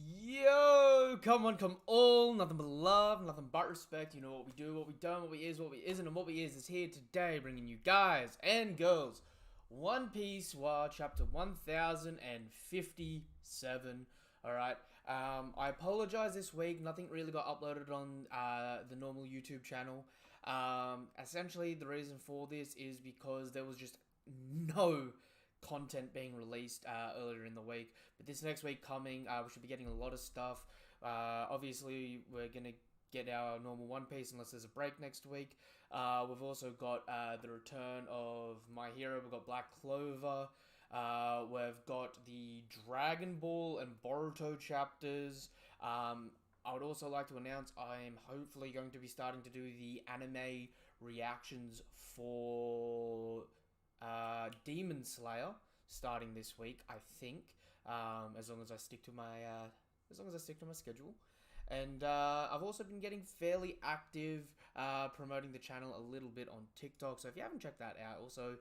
Yo, come on, come all, nothing but love, nothing but respect. You know what we do, what we don't, what we is, what we isn't, and what we is here today, bringing you guys and girls One Piece War Chapter 1057. Alright, I apologize this week, nothing really got uploaded on the normal YouTube channel. Essentially, the reason for this is because there was just no content being released earlier in the week, but this next week coming, we should be getting a lot of stuff. Obviously, we're gonna get our normal One Piece unless there's a break next week. We've also got the return of My Hero. We've got Black Clover. We've got the Dragon Ball and Boruto chapters. I would also like to announce I am hopefully going to be starting to do the anime reactions for Demon Slayer starting this week, I think, as long as I stick to my schedule. And I've also been getting fairly active promoting the channel a little bit on TikTok. So if you haven't checked that out, also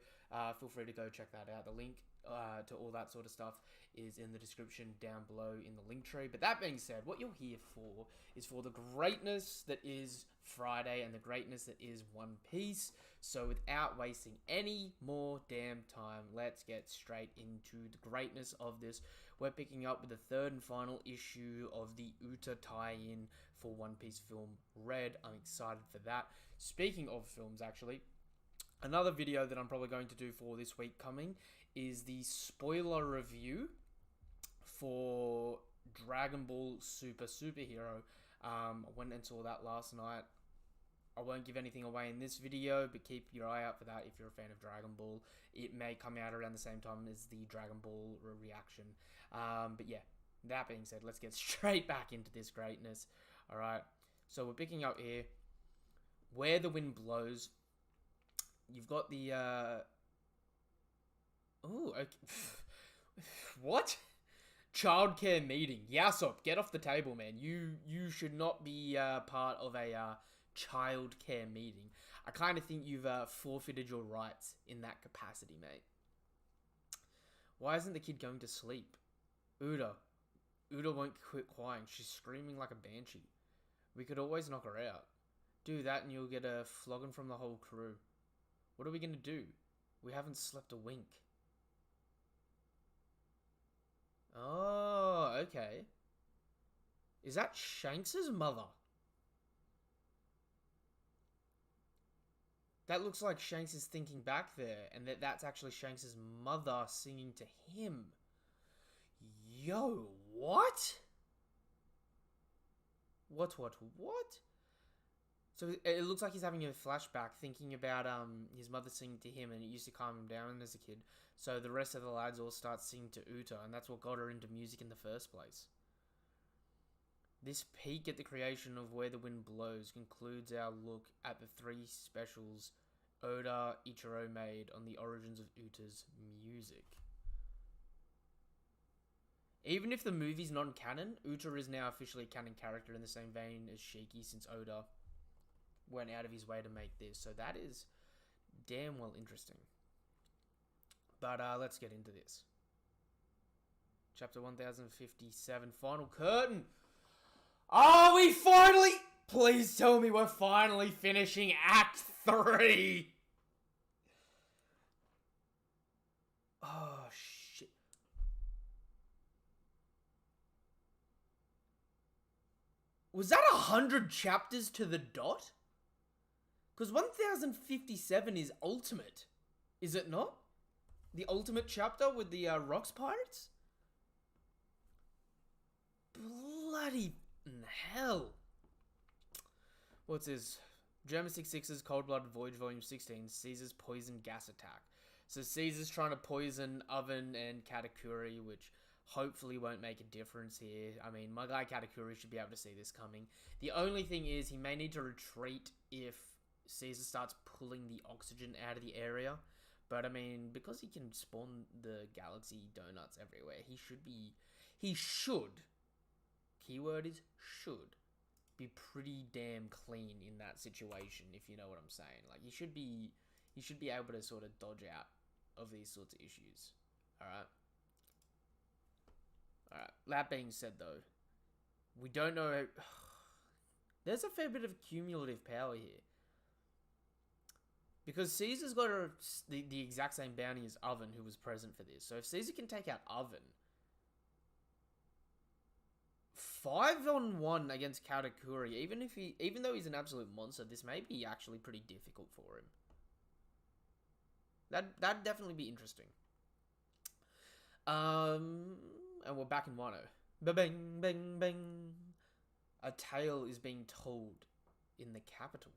feel free to go check that out. The link to all that sort of stuff is in the description down below in the link tree. But that being said, what you're here for is for the greatness that is Friday and the greatness that is One Piece. So without wasting any more damn time, let's get straight into the greatness of this. We're picking up with the third and final issue of the Uta tie-in for One Piece film Red. I'm excited for that. Speaking of films, actually, another video that I'm probably going to do for this week coming is the spoiler review for Dragon Ball Super Superhero. I went and saw that last night. I won't give anything away in this video, but keep your eye out for that if you're a fan of Dragon Ball. It may come out around the same time as the Dragon Ball reaction. But yeah, that being said, let's get straight back into this greatness. Alright, so we're picking up here Where the Wind Blows. You've got the, oh, okay. What? Childcare meeting. Yasop, get off the table, man. You should not be part of a childcare meeting. I kind of think you've forfeited your rights in that capacity, mate. Why isn't the kid going to sleep? Uda won't quit crying. She's screaming like a banshee. We could always knock her out. Do that and you'll get a flogging from the whole crew. What are we going to do? We haven't slept a wink. Oh, okay. Is that Shanks's mother? That looks like Shanks is thinking back there, and that's actually Shanks's mother singing to him. Yo, what? What? So it looks like he's having a flashback thinking about his mother singing to him, and it used to calm him down as a kid. So the rest of the lads all start singing to Uta, and that's what got her into music in the first place. This peek at the creation of Where the Wind Blows concludes our look at the three specials Oda Ichiro made on the origins of Uta's music. Even if the movie's non-canon, Uta is now officially a canon character in the same vein as Shiki, since Oda went out of his way to make this. So that is damn well interesting. But let's get into this. Chapter 1057, final curtain. Oh, we finally... Please tell me we're finally finishing Act 3. Oh, shit. Was that 100 chapters to the dot? Because 1057 is ultimate, is it not? The ultimate chapter with the Rocks Pirates? Bloody hell. What's this? German 66's Cold-Blooded Voyage Volume 16, Caesar's Poison Gas Attack. So Caesar's trying to poison Oven and Katakuri, which hopefully won't make a difference here. I mean, my guy Katakuri should be able to see this coming. The only thing is he may need to retreat if Caesar starts pulling the oxygen out of the area. But I mean, because he can spawn the galaxy donuts everywhere, he should, keyword is should, be pretty damn clean in that situation, if you know what I'm saying. Like, he should be able to sort of dodge out of these sorts of issues. Alright. That being said, though, We don't know. There's a fair bit of cumulative power here. Because Caesar's got the exact same bounty as Oven, who was present for this. So if Caesar can take out Oven, 5-on-1 against Katakuri, even though he's an absolute monster, this may be actually pretty difficult for him. That'd definitely be interesting. And we're back in Wano. Ba-bang, bang, bang. A tale is being told in the capital.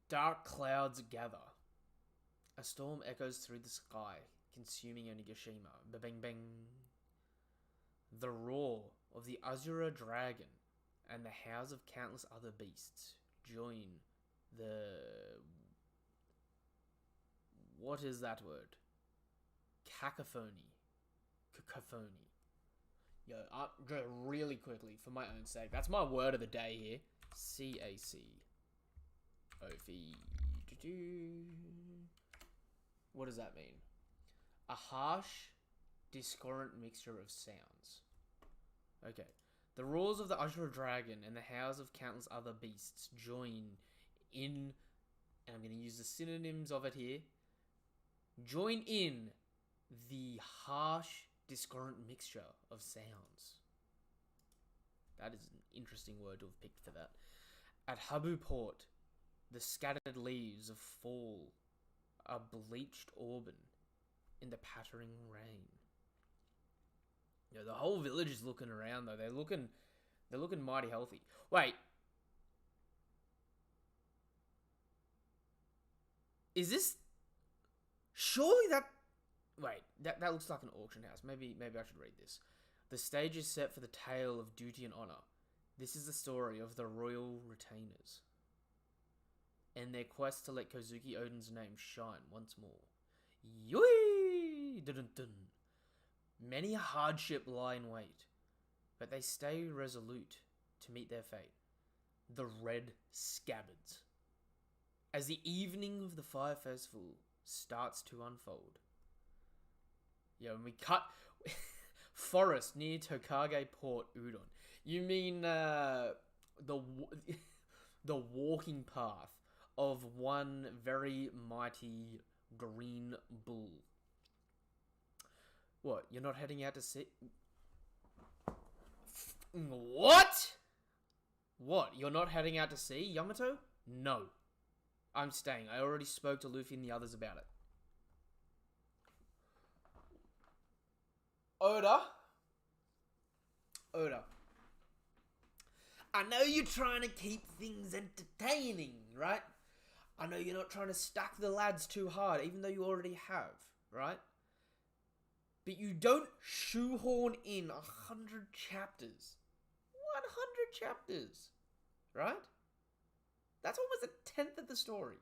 Dark clouds gather. A storm echoes through the sky, consuming Onigashima. Ba-bang, bang. The roar of the Azura dragon and the howls of countless other beasts join the... What is that word? Cacophony. Cacophony. Yo, just really quickly, for my own sake. That's my word of the day here. C-A-C-O-V. What does that mean? A harsh, discordant mixture of sounds. Okay. The roars of the Azura dragon and the howls of countless other beasts join in... And I'm going to use the synonyms of it here. Join in the harsh, discordant mixture of sounds. That is an interesting word to have picked for that. At Habu Port, the scattered leaves of fall are bleached auburn in the pattering rain. You know, the whole village is looking around though. They're looking mighty healthy. Wait. Is this... Surely that... Wait, that looks like an auction house. Maybe I should read this. The stage is set for the tale of duty and honor. This is the story of the royal retainers and their quest to let Kozuki Oden's name shine once more. Yui! Dun-dun-dun. Many a hardship lie in wait, but they stay resolute to meet their fate. The Red Scabbards. As the evening of the Fire Festival starts to unfold. Yeah, when we cut... Forest near Tokage Port Udon. You mean the walking path of one very mighty green bull. What? You're not heading out to sea? What? What? You're not heading out to sea, Yamato? No. I'm staying. I already spoke to Luffy and the others about it. Oda. I know you're trying to keep things entertaining, right? I know you're not trying to stack the lads too hard, even though you already have, right? But you don't shoehorn in 100 chapters. 100 chapters, right? That's almost a tenth of the story,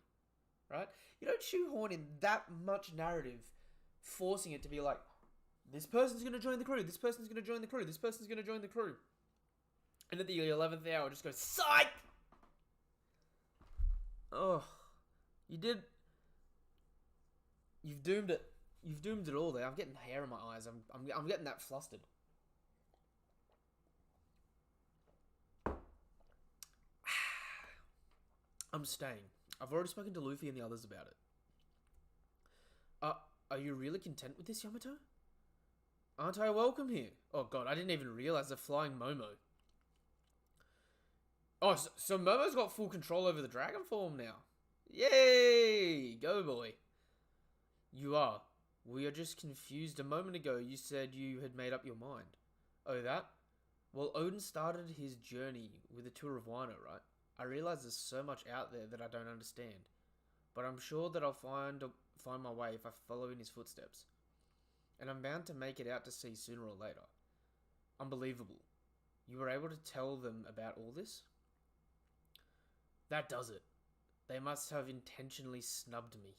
right? You don't shoehorn in that much narrative, forcing it to be like, this person's going to join the crew, this person's going to join the crew, this person's going to join the crew. And at the 11th hour, just goes, psych! Oh, you've doomed it. You've doomed it all there. I'm getting hair in my eyes. I'm getting that flustered. I'm staying. I've already spoken to Luffy and the others about it. Are you really content with this, Yamato? Aren't I welcome here? Oh god, I didn't even realize the flying Momo. Oh, so Momo's got full control over the dragon form now. Yay! Go, boy. You are. We are just confused. A moment ago, you said you had made up your mind. Oh, that? Well, Odin started his journey with a tour of Wano, right? I realize there's so much out there that I don't understand. But I'm sure that I'll find my way if I follow in his footsteps. And I'm bound to make it out to sea sooner or later. Unbelievable. You were able to tell them about all this? That does it. They must have intentionally snubbed me.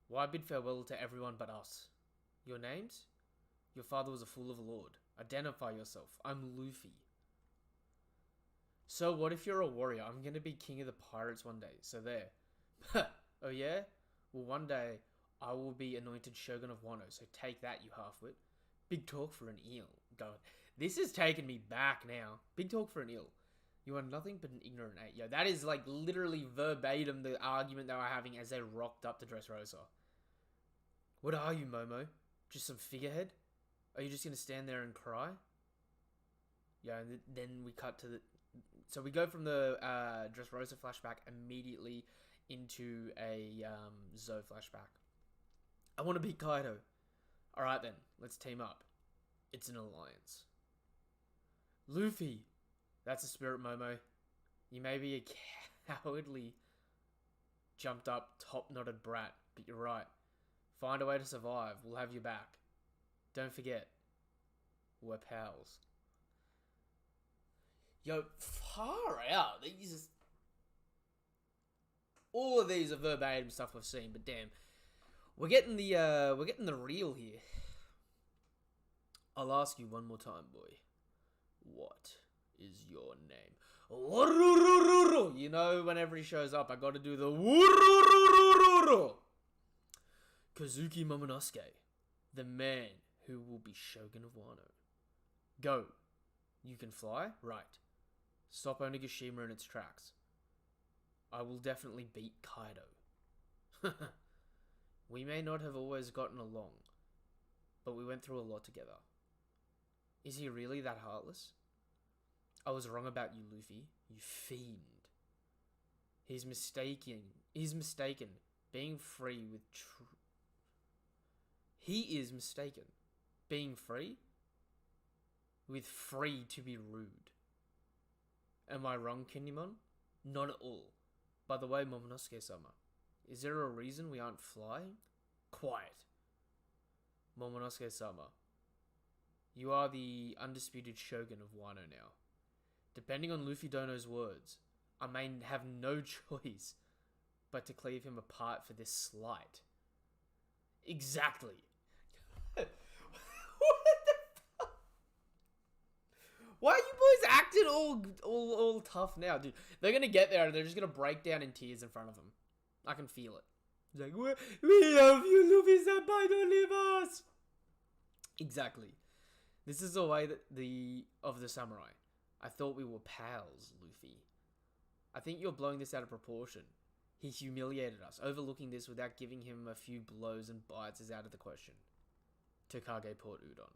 Why bid farewell to everyone but us? Your names? Your father was a fool of a lord. Identify yourself. I'm Luffy. So what if you're a warrior? I'm gonna be king of the pirates one day. So there. Oh yeah? Well, one day I will be anointed shogun of Wano. So take that, you halfwit. Big talk for an eel. God. This is taking me back now. Big talk for an ill. You are nothing but an ignorant ape. Yo, that is like literally verbatim the argument they were having as they rocked up to Dressrosa. What are you, Momo? Just some figurehead? Are you just gonna stand there and cry? Yeah, and then we cut to the... So we go from the Dressrosa flashback immediately into a Zoe flashback. I want to beat Kaido. Alright then, let's team up. It's an alliance. Luffy! That's a spirit, Momo. You may be a cowardly, jumped up, top-knotted brat, but you're right. Find a way to survive. We'll have you back. Don't forget, we're pals. Yo, far out. All of these are verbatim stuff we've seen, but damn, we're getting the real here. I'll ask you one more time, boy. What is your name? You know, whenever he shows up, I gotta do the Kazuki Momonosuke, the man who will be Shogun of Wano. Go. You can fly? Right. Stop Onigashima in its tracks. I will definitely beat Kaido. We may not have always gotten along, but we went through a lot together. Is he really that heartless? I was wrong about you, Luffy. You fiend. He's mistaken. Being free with He is mistaken. Being free? With free to be rude. Am I wrong, Kinemon? Not at all. By the way, Momonosuke-sama, is there a reason we aren't flying? Quiet. Momonosuke-sama, you are the undisputed Shogun of Wano now. Depending on Luffy Dono's words, I may have no choice but to cleave him apart for this slight. Exactly. What the fuck? Why are you boys acting all tough now, dude? They're gonna get there and they're just gonna break down in tears in front of him. I can feel it. It's like, we love you, Luffy-senpai, don't leave us. Exactly. This is the way of the samurai. I thought we were pals, Luffy. I think you're blowing this out of proportion. He humiliated us. Overlooking this without giving him a few blows and bites is out of the question. Tokage Port Udon.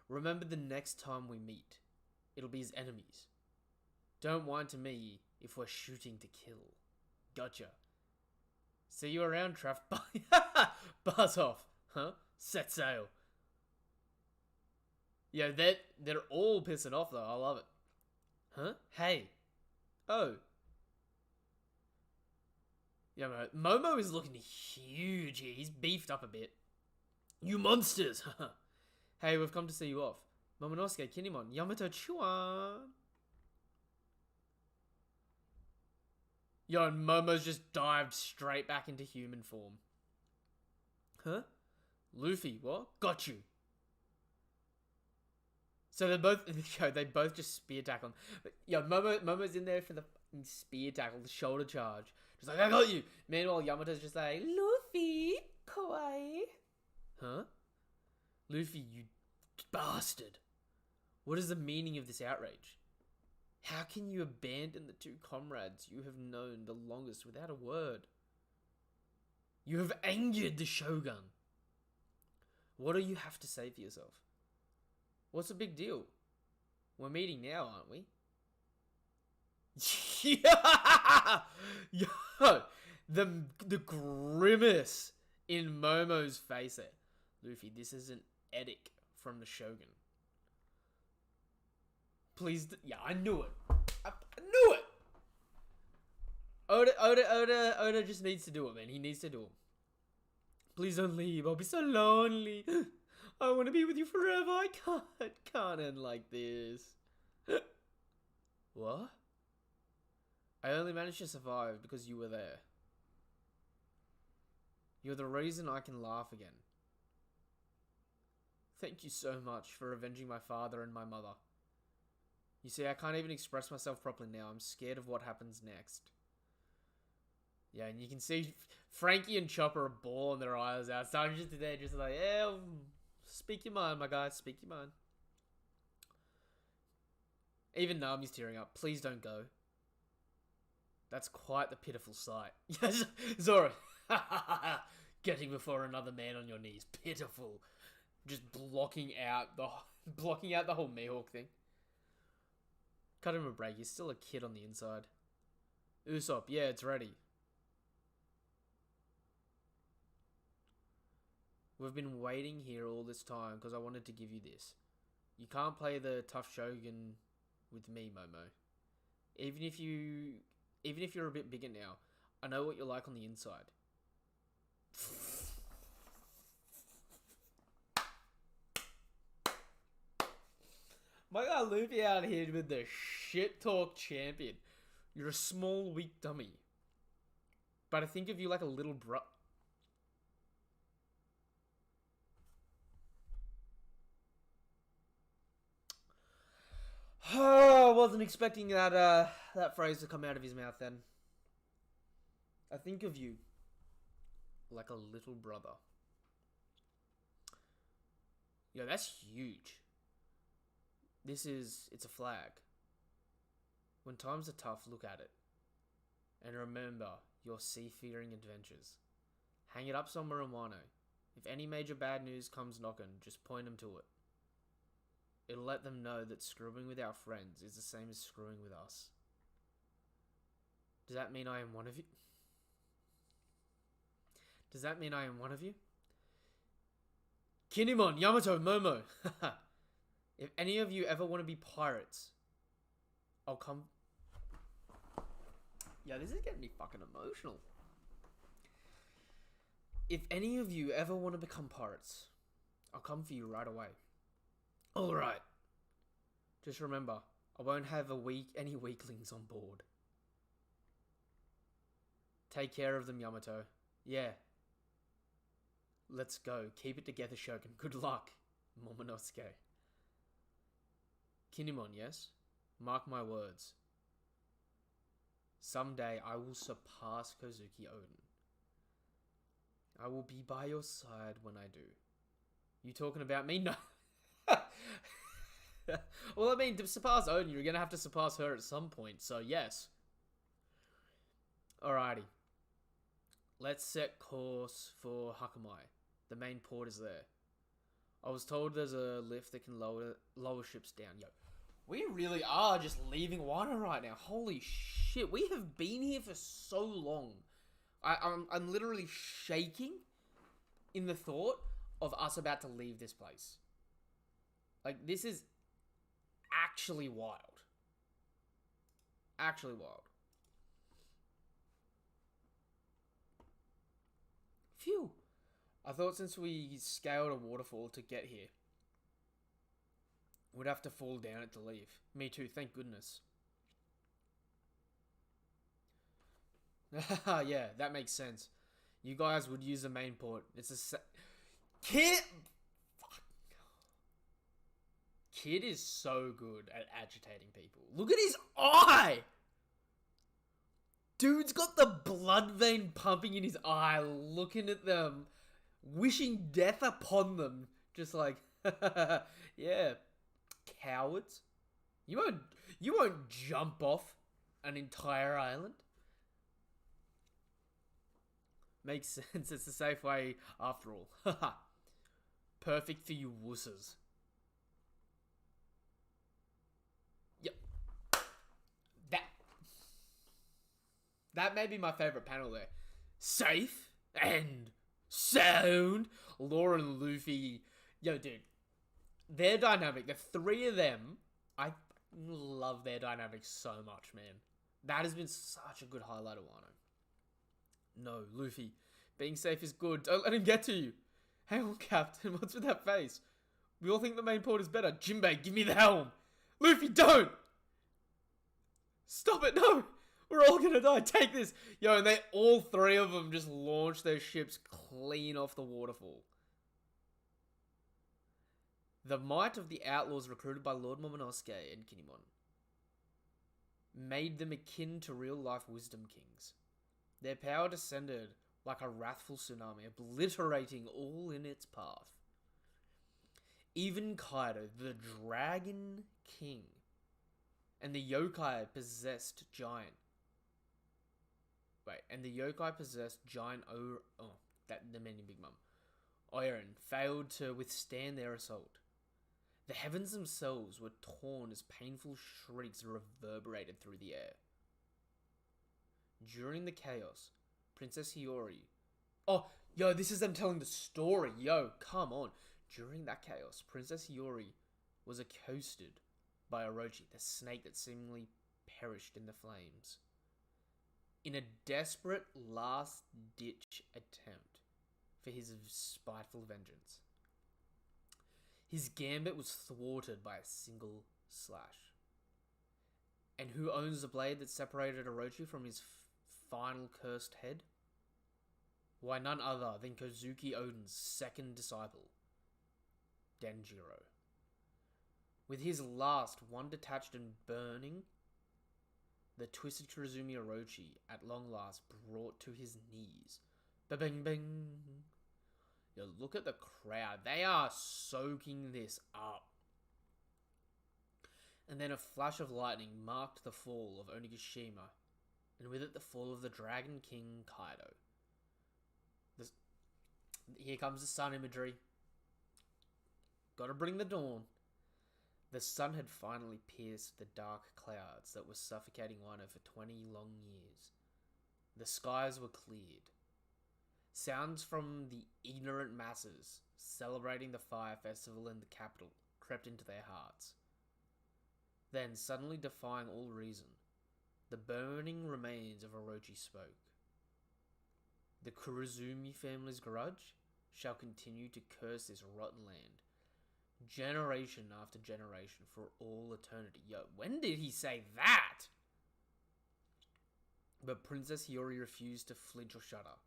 Remember the next time we meet. It'll be his enemies. Don't whine to me if we're shooting to kill. Gotcha. See you around, Traff. Buzz off. Huh? Set sail. Yeah, they're all pissing off though. I love it. Huh? Hey. Oh. Yeah, Momo is looking huge here. He's beefed up a bit. You monsters! Hey, we've come to see you off. Momonosuke, Kinemon, Yamato Chuan. Yo, and Momo's just dived straight back into human form. Huh? Luffy, what? Got you. So they both just spear tackle him. Yo, Momo's in there for the spear tackle, the shoulder charge. Just like, I got you. Meanwhile, Yamato's just like, Luffy, kawaii. Huh? Luffy, you bastard. What is the meaning of this outrage? How can you abandon the two comrades you have known the longest without a word? You have angered the Shogun. What do you have to say for yourself? What's the big deal? We're meeting now, aren't we? Yeah! Yo! The grimace in Momo's face there. Luffy, this is an edict from the Shogun. Please, yeah, I knew it. I knew it! Oda just needs to do it, man. He needs to do it. Please don't leave. I'll be so lonely. I want to be with you forever. I can't end like this. What? I only managed to survive because you were there. You're the reason I can laugh again. Thank you so much for avenging my father and my mother. You see, I can't even express myself properly now. I'm scared of what happens next. Yeah, and you can see Frankie and Chopper are bawling their eyes out. So I'm just there, just like, yeah, speak your mind, my guy. Speak your mind. Even Nami's tearing up. Please don't go. That's quite the pitiful sight. Yes, Zora. Getting before another man on your knees. Pitiful. Just blocking out the whole Mihawk thing. Cut him a break. He's still a kid on the inside. Usopp, yeah, it's ready. We've been waiting here all this time because I wanted to give you this. You can't play the tough Shogun with me, Momo. Even if you're a bit bigger now, I know what you're like on the inside. My guy Luffy out here with the shit talk champion. You're a small, weak dummy. But I think of you like a little bro. I wasn't expecting that phrase to come out of his mouth then. I think of you like a little brother. Yo, that's huge. It's a flag. When times are tough, look at it. And remember your seafaring adventures. Hang it up somewhere in Wano. If any major bad news comes knocking, just point them to it. It'll let them know that screwing with our friends is the same as screwing with us. Does that mean I am one of you? Does that mean I am one of you? Kinemon, Yamato, Momo. If any of you ever want to be pirates, I'll come. Yeah, this is getting me fucking emotional. If any of you ever want to become pirates, I'll come for you right away. Alright. Just remember, I won't have any weaklings on board. Take care of them, Yamato. Yeah. Let's go. Keep it together, Shogun. Good luck, Momonosuke. Kinemon, yes? Mark my words. Someday I will surpass Kozuki Oden. I will be by your side when I do. You talking about me? No. Well, I mean, to surpass Odin, you're going to have to surpass her at some point, so yes. Alrighty. Let's set course for Hakamai. The main port is there. I was told there's a lift that can lower ships down. Yo, we really are just leaving Wano right now. Holy shit, we have been here for so long. I'm literally shaking in the thought of us about to leave this place. Like, this is actually wild. Actually wild. Phew. I thought since we scaled a waterfall to get here, we'd have to fall down it to leave. Me too, thank goodness. Yeah, that makes sense. You guys would use the main port. It's a Kid. Fuck. Kid is so good at agitating people. Look at his eye. Dude's got the blood vein pumping in his eye, looking at them, wishing death upon them. Just like, yeah, cowards. You won't jump off an entire island. Makes sense. It's the safe way after all. Haha. Perfect for you wusses. Yep. That may be my favorite panel there. Safe and sound. Law and Luffy. Yo, dude. Their dynamic, the three of them, I love their dynamic so much, man. That has been such a good highlight of Wano. No, Luffy. Being safe is good. Don't let him get to you. Hang on, Captain. What's with that face? We all think the main port is better. Jinbei, give me the helm. Luffy, don't! Stop it, no! We're all gonna die. Take this. Yo, and all three of them just launch their ships clean off the waterfall. The might of the outlaws recruited by Lord Momonosuke and Kinemon made them akin to real-life wisdom kings. Their power descended like a wrathful tsunami, obliterating all in its path. Even Kaido, the Dragon King, And the yokai possessed giant. Wait, and the yokai possessed giant the many Big Mum. Oiron failed to withstand their assault. The heavens themselves were torn as painful shrieks reverberated through the air. During the chaos, Princess Hiyori... Oh, yo, this is them telling the story. Yo, come on. During that chaos, Princess Hiyori was accosted by Orochi, the snake that seemingly perished in the flames. In a desperate last-ditch attempt for his spiteful vengeance, his gambit was thwarted by a single slash. And who owns the blade that separated Orochi from his final cursed head? Why, none other than Kozuki Oden's second disciple, Denjiro. With his last one detached and burning, the twisted Kurozumi Orochi at long last brought to his knees. Ba-bing bing. Yo, look at the crowd. They are soaking this up. And then a flash of lightning marked the fall of Onigashima, and with it the fall of the Dragon King Kaido. Here comes the sun imagery. Gotta bring the dawn. The sun had finally pierced the dark clouds that were suffocating Wano for 20 long years. The skies were cleared. Sounds from the ignorant masses celebrating the fire festival in the capital crept into their hearts. Then, suddenly defying all reason, the burning remains of Orochi spoke. The Kurozumi family's grudge shall continue to curse this rotten land, generation after generation, for all eternity. Yo, when did he say that? But Princess Hiyori refused to flinch or shudder.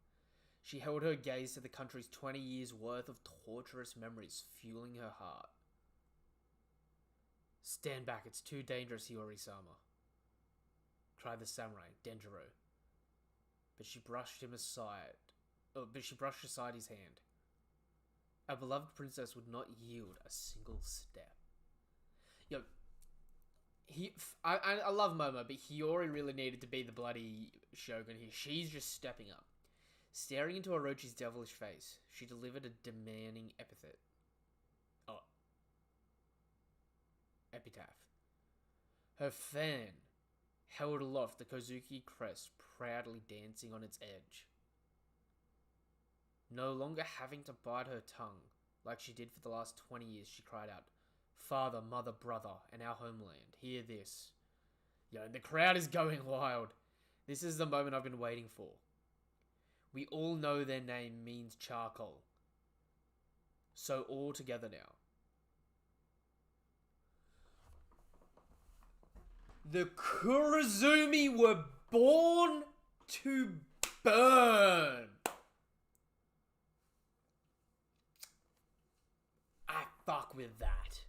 She held her gaze to the country's 20 years' worth of torturous memories fueling her heart. Stand back, it's too dangerous, Hiyori-sama, cried the samurai, Denjiro. But she brushed aside his hand. Our beloved princess would not yield a single step. Yo, I love Momo, but Hiyori really needed to be the bloody shogun here. She's just stepping up. Staring into Orochi's devilish face, she delivered a demanding epitaph. Her fan held aloft the Kozuki crest, proudly dancing on its edge. No longer having to bite her tongue like she did for the last 20 years, she cried out, "Father, mother, brother, and our homeland, hear this." Yo, the crowd is going wild. This is the moment I've been waiting for. We all know their name means charcoal. So all together now. The Kurozumi were born to burn. I fuck with that.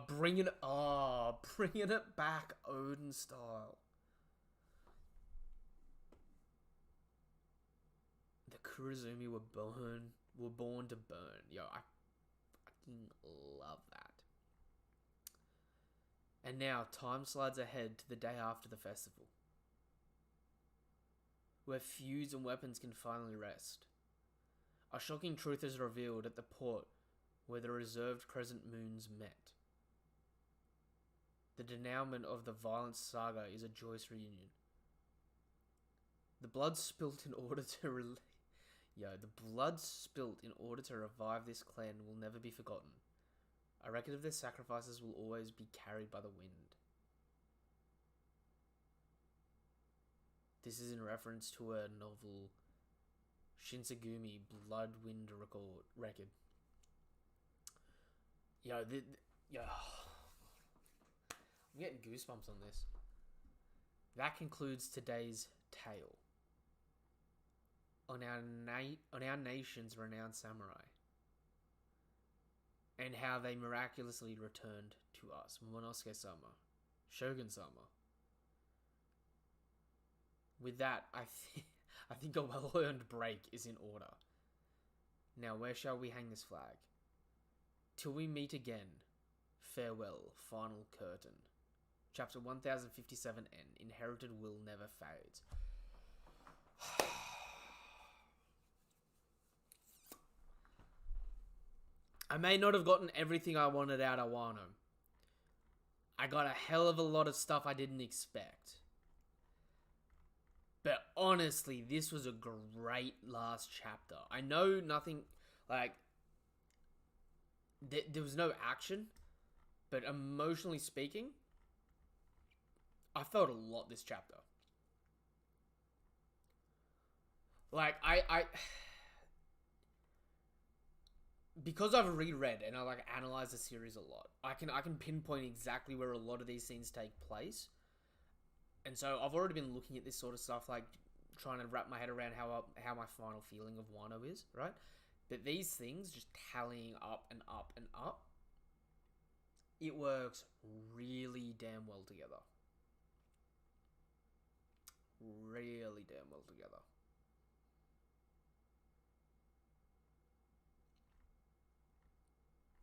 Bringing it back Oden style. The Kurozumi were born to burn. Yo, I fucking love that. And now, time slides ahead to the day after the festival, where feuds and weapons can finally rest. A shocking truth is revealed at the port where the reserved crescent moons met. The denouement of the violent saga is a joyous reunion. The blood spilt in order to revive this clan will never be forgotten. A record of their sacrifices will always be carried by the wind. This is in reference to a novel, Shinsengumi Blood Wind Record. Yo, I'm getting goosebumps on this. That concludes today's tale on our nation's renowned samurai, and how they miraculously returned to us. Momonosuke-sama, Shogun-sama. With that, I think a well-earned break is in order. Now, where shall we hang this flag? Till we meet again, Farewell, final curtain. Chapter 1057 N. Inherited will never fade. I may not have gotten everything I wanted out of Wano. I got a hell of a lot of stuff I didn't expect. But honestly, this was a great last chapter. I know nothing, like, there was no action, but emotionally speaking, I felt a lot this chapter. Like, I because I've reread and I like analyze the series a lot, I can pinpoint exactly where a lot of these scenes take place. And so I've already been looking at this sort of stuff, like trying to wrap my head around how my final feeling of Wano is, right? But these things just tallying up and up and up, it works really damn well together. Really damn well together.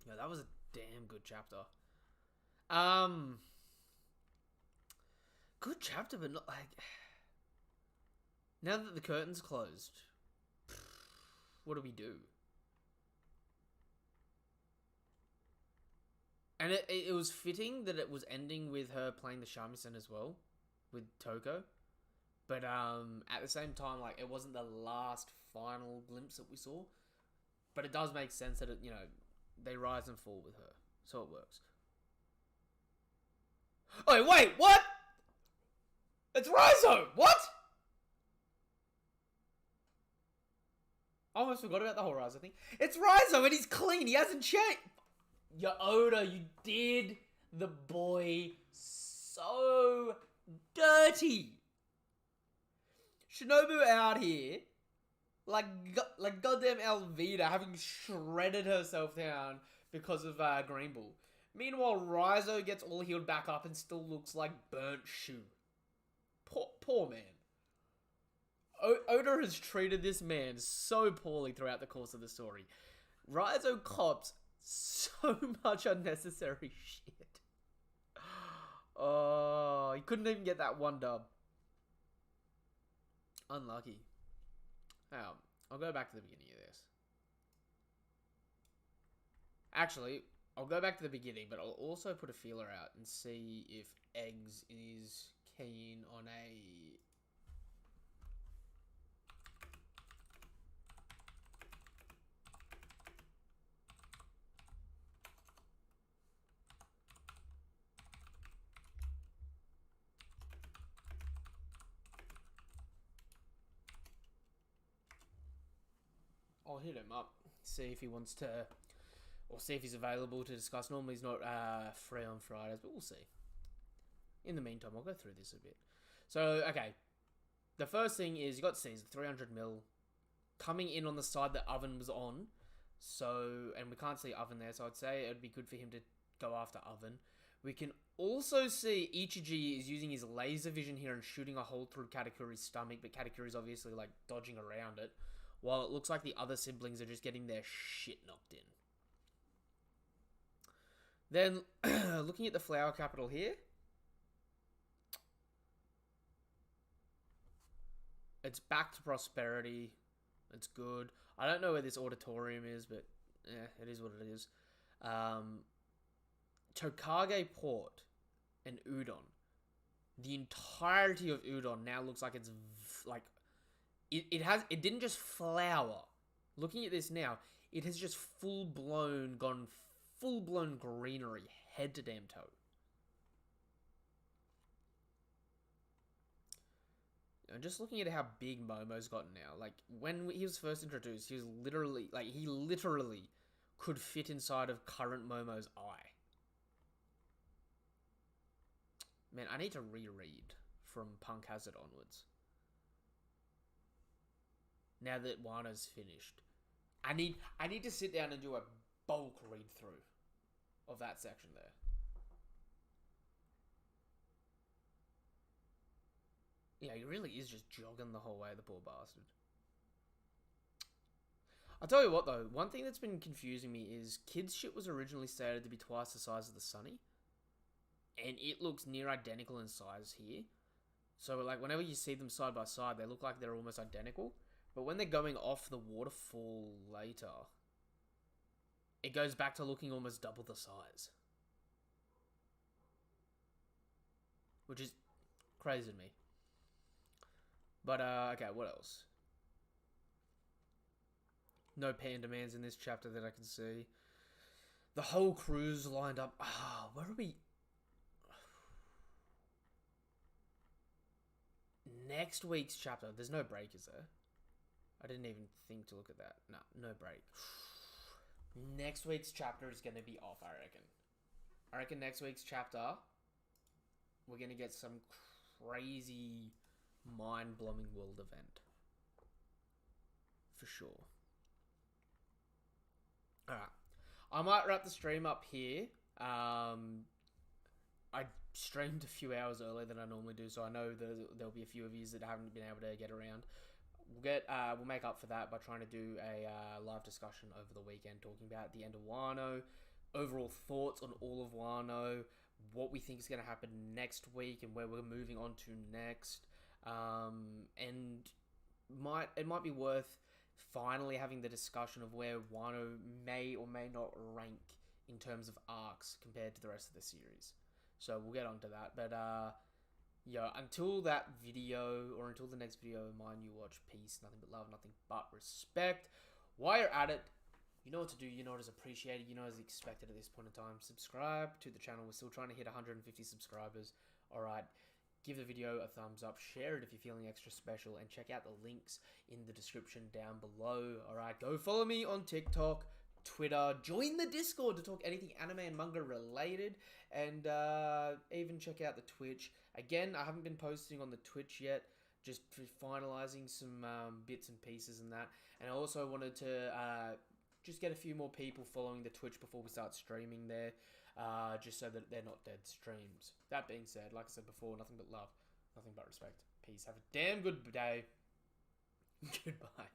Yeah, that was a damn good chapter. Good chapter, but not like... Now that the curtain's closed, what do we do? And it was fitting that it was ending with her playing the shamisen as well, with Toko. But at the same time, like, it wasn't the last final glimpse that we saw. But it does make sense that, they rise and fall with her. So it works. Oh, wait, what? It's Raizo! What? I almost forgot about the whole Raizo thing. It's Raizo and he's clean. He hasn't changed. Your Oda, you did the boy so dirty. Shinobu out here, like goddamn Elvita, having shredded herself down because of Green Bull. Meanwhile, Raizo gets all healed back up and still looks like burnt shoe. Poor man. Oda has treated this man so poorly throughout the course of the story. Raizo cops so much unnecessary shit. Oh, he couldn't even get that one dub. Unlucky. I'll go back to the beginning of this. Actually, I'll go back to the beginning, but I'll also put a feeler out and see if Eggs is keen on a... I'll hit him up, see if he wants to, or see if he's available to discuss. Normally he's not free on Fridays, but we'll see. In the meantime, I'll go through this a bit. So, okay. The first thing is, you got Caesar, 300 mil, coming in on the side that Oven was on. So, and we can't see Oven there, so I'd say it would be good for him to go after Oven. We can also see Ichiji is using his laser vision here and shooting a hole through Katakuri's stomach, but Katakuri's obviously, like, dodging around it. While it looks like the other siblings are just getting their shit knocked in. Then, looking at the flower capital here. It's back to prosperity. It's good. I don't know where this auditorium is, but it is what it is. Tokage Port and Udon. The entirety of Udon now looks like it's like... It didn't just flower. Looking at this now, it has just gone full-blown greenery, head to damn toe. And just looking at how big Momo's gotten now, like, when he was first introduced, he literally could fit inside of current Momo's eye. Man, I need to reread from Punk Hazard onwards. Now that Wano's finished. I need to sit down and do a bulk read through of that section there. Yeah, he really is just jogging the whole way, the poor bastard. I'll tell you what though, one thing that's been confusing me is Kid's shit was originally stated to be twice the size of the Sunny, and it looks near identical in size here. So like whenever you see them side by side, they look like they're almost identical. But when they're going off the waterfall later, it goes back to looking almost double the size. Which is crazy to me. But, okay, what else? No Panda Mans in this chapter that I can see. The whole crew's lined up. Where are we? Next week's chapter. There's no break, is there? I didn't even think to look at that. No break. Next week's chapter is going to be off, I reckon. I reckon next week's chapter, we're going to get some crazy, mind-blowing world event. For sure. Alright. I might wrap the stream up here. I streamed a few hours earlier than I normally do, so I know there'll be a few of you that haven't been able to get around. We'll make up for that by trying to do a live discussion over the weekend, talking about the end of Wano, overall thoughts on all of Wano, what we think is going to happen next week, and where we're moving on to next. And it might be worth finally having the discussion of where Wano may or may not rank in terms of arcs compared to the rest of the series. So we'll get onto that. But yeah, until that video, or until the next video of mine, you watch peace, nothing but love, nothing but respect. While you're at it, you know what to do, you know what is appreciated, you know what is expected at this point in time. Subscribe to the channel. We're still trying to hit 150 subscribers. Alright, give the video a thumbs up, share it if you're feeling extra special, and check out the links in the description down below. Alright, go follow me on TikTok, Twitter, join the Discord to talk anything anime and manga related, and even check out the Twitch. Again, I haven't been posting on the Twitch yet, just finalizing some bits and pieces and that. And I also wanted to just get a few more people following the Twitch before we start streaming there, just so that they're not dead streams. That being said, like I said before, nothing but love, nothing but respect. Peace. Have a damn good day. Goodbye.